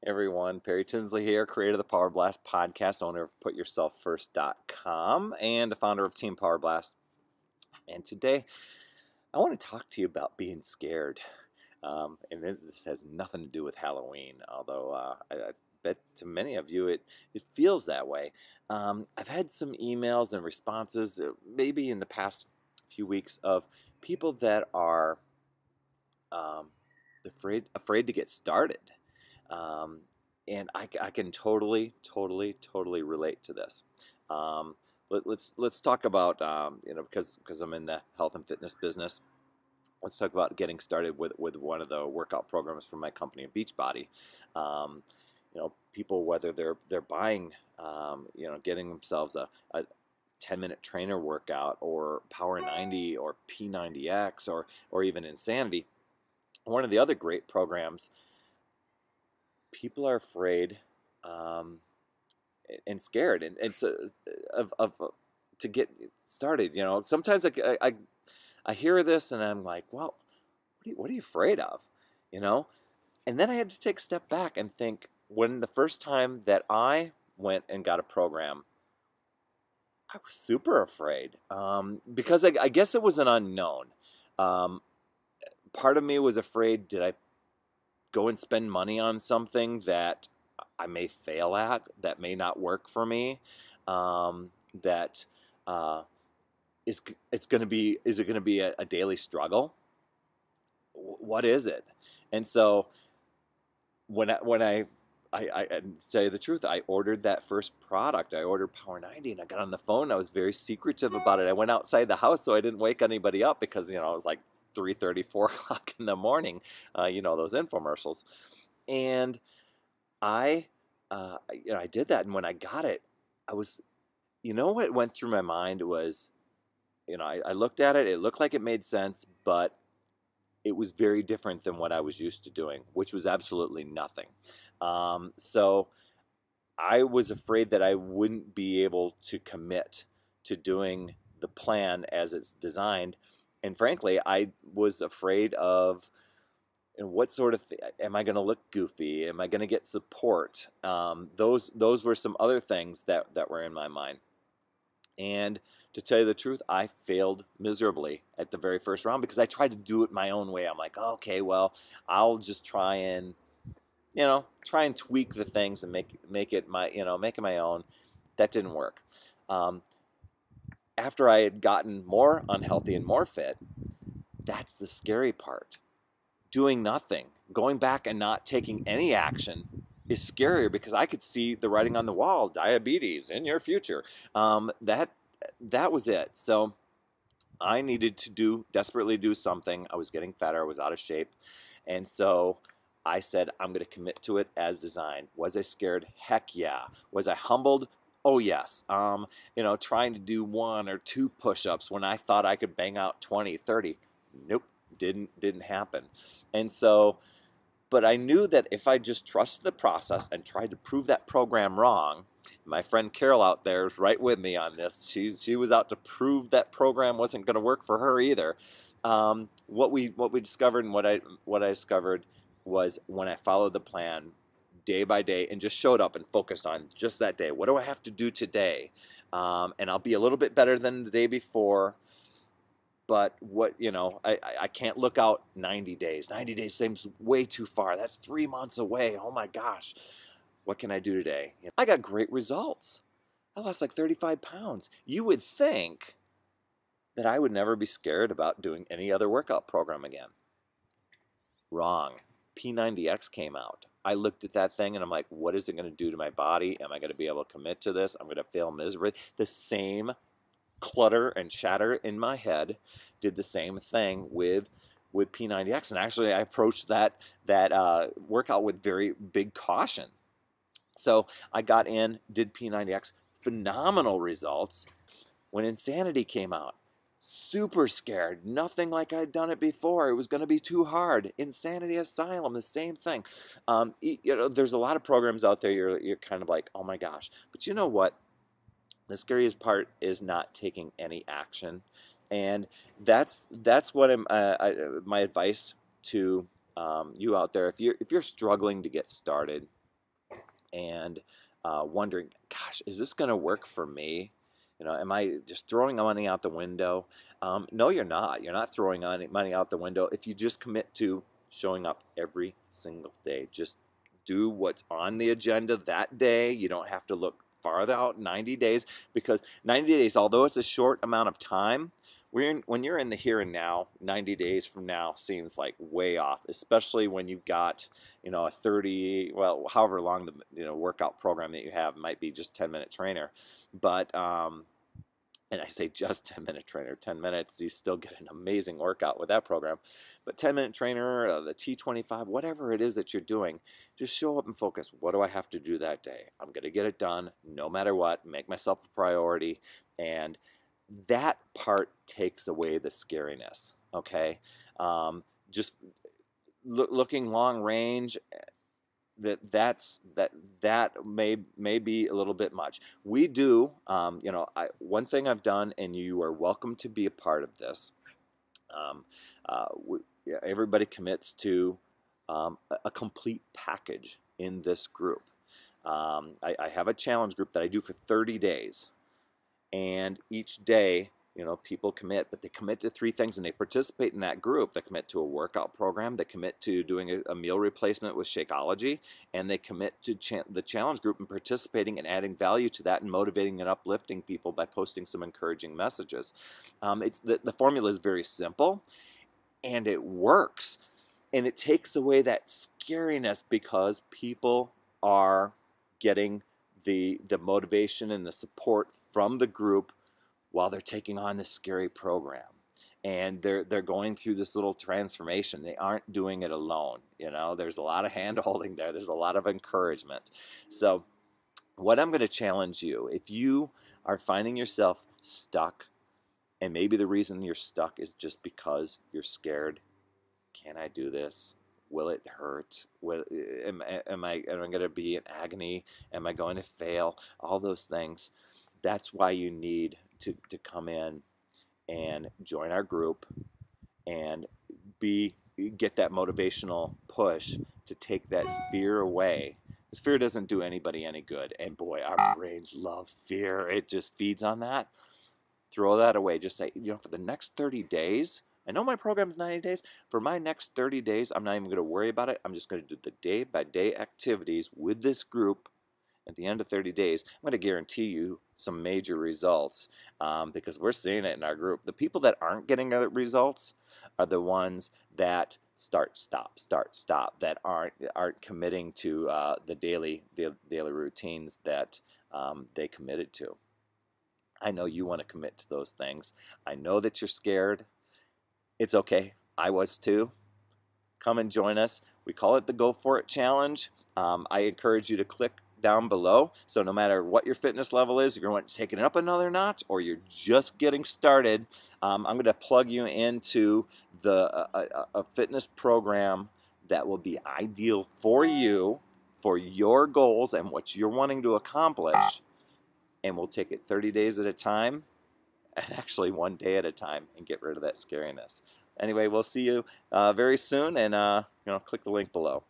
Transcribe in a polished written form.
Everyone, Perry Tinsley here, creator of the Power Blast podcast, owner of PutYourselfFirst.com, and the founder of Team Power Blast. And today, I want to talk to you about being scared. And this has nothing to do with Halloween, although I bet to many of you it feels that way. I've had some emails and responses, maybe in the past few weeks, of people that are afraid to get started. And I can totally relate to this. Let's talk about because I'm in the health and fitness business. Let's talk about getting started with one of the workout programs from my company, Beachbody. People, whether they're buying, getting themselves a 10-minute trainer workout, or Power 90, or P90X, or even Insanity. One of the other great programs, people are afraid and scared and so to get started. Sometimes I hear this and I'm like, well, what are you afraid of? And then I had to take a step back and think, when the first time that I went and got a program, I was super afraid because I guess it was an unknown. Part of me was afraid, did I go and spend money on something that I may fail at, that may not work for me, that is it going to be a daily struggle? What is it? And so when I tell you the truth, I ordered that first product. I ordered Power 90, and I got on the phone. I was very secretive about it. I went outside the house so I didn't wake anybody up, because it was like 3:30, 4 o'clock in the morning, those infomercials. And I did that. And when I got it, what went through my mind was, I looked at it, it looked like it made sense, but it was very different than what I was used to doing, which was absolutely nothing. So I was afraid that I wouldn't be able to commit to doing the plan as it's designed. And frankly, I was afraid of, what sort of am I going to look goofy? Am I going to get support? Those were some other things that were in my mind. And to tell you the truth, I failed miserably at the very first round, because I tried to do it my own way. I'm like, okay, well, I'll just try and tweak the things and make it my own. That didn't work. After I had gotten more unhealthy and more fit, that's the scary part. Doing nothing, going back and not taking any action, is scarier, because I could see the writing on the wall: diabetes in your future. That was it. So I needed to desperately do something. I was getting fatter. I was out of shape. And so I said, I'm going to commit to it as designed. Was I scared? Heck yeah. Was I humbled? Oh, yes. Trying to do 1 or 2 push-ups when I thought I could bang out 20, 30. Nope, didn't happen. And so, but I knew that if I just trusted the process and tried to prove that program wrong, my friend Carol out there is right with me on this. She was out to prove that program wasn't going to work for her either. What we discovered, and what I discovered was, when I followed the plan day by day and just showed up and focused on just that day. What do I have to do today? And I'll be a little bit better than the day before. But I can't look out 90 days. 90 days seems way too far. That's 3 months away. Oh my gosh. What can I do today? I got great results. I lost like 35 pounds. You would think that I would never be scared about doing any other workout program again. Wrong. P90X came out. I looked at that thing and I'm like, what is it going to do to my body? Am I going to be able to commit to this? I'm going to fail miserably. The same clutter and chatter in my head did the same thing with P90X. And actually, I approached that workout with very big caution. So I got in, did P90X, phenomenal results. When Insanity came out, super scared, nothing like I'd done it before. It was going to be too hard. Insanity Asylum, the same thing. There's a lot of programs out there. You're kind of like, oh my gosh. But you know what? The scariest part is not taking any action, and that's what my advice to you out there. If you're struggling to get started, and wondering, gosh, is this going to work for me? You know, am I just throwing money out the window? No, you're not. You're not throwing money out the window if you just commit to showing up every single day. Just do what's on the agenda that day. You don't have to look farther out 90 days, because 90 days, although it's a short amount of time, when you're in the here and now, 90 days from now seems like way off, especially when you've got, you know, a 30, well, however long the, you know, workout program that you have. It might be just 10-minute trainer, but and I say just 10-minute trainer, 10 minutes, you still get an amazing workout with that program. But 10-minute trainer, the T25, whatever it is that you're doing, just show up and focus. What do I have to do that day? I'm going to get it done no matter what, make myself a priority. And that part takes away the scariness, okay? Just looking long range, that may be a little bit much. We do, you know, one thing I've done, and you are welcome to be a part of this. Everybody commits to a complete package in this group. I have a challenge group that I do for 30 days, and each day, you know, people commit, but they commit to 3 things, and they participate in that group. They commit to a workout program, they commit to doing a meal replacement with Shakeology, and they commit to the challenge group and participating and adding value to that and motivating and uplifting people by posting some encouraging messages. The formula is very simple, and it works, and it takes away that scariness because people are getting the motivation and the support from the group while they're taking on this scary program, and they're going through this little transformation. They aren't doing it alone. You know, there's a lot of hand holding there. There's a lot of encouragement. So what I'm going to challenge you, if you are finding yourself stuck, and maybe the reason you're stuck is just because you're scared, can I do this? Will it hurt? Am I going to be in agony? Am I going to fail? All those things. That's why you need to come in and join our group and get that motivational push to take that fear away. Because fear doesn't do anybody any good. And boy, our brains love fear. It just feeds on that. Throw that away. Just say, you know, for the next 30 days, I know my program's 90 days. For my next 30 days, I'm not even going to worry about it. I'm just going to do the day-by-day activities with this group. At the end of 30 days, I'm going to guarantee you some major results, because we're seeing it in our group. The people that aren't getting the results are the ones that start, stop, that aren't committing to the daily routines that they committed to. I know you want to commit to those things. I know that you're scared. It's okay. I was too. Come and join us. We call it the Go For It Challenge. I encourage you to click down below. So no matter what your fitness level is, if you're wanting to take it up another notch or you're just getting started, I'm going to plug you into a fitness program that will be ideal for you, for your goals and what you're wanting to accomplish. And we'll take it 30 days at a time, and actually 1 day at a time, and get rid of that scariness. Anyway, we'll see you very soon, and you know, click the link below.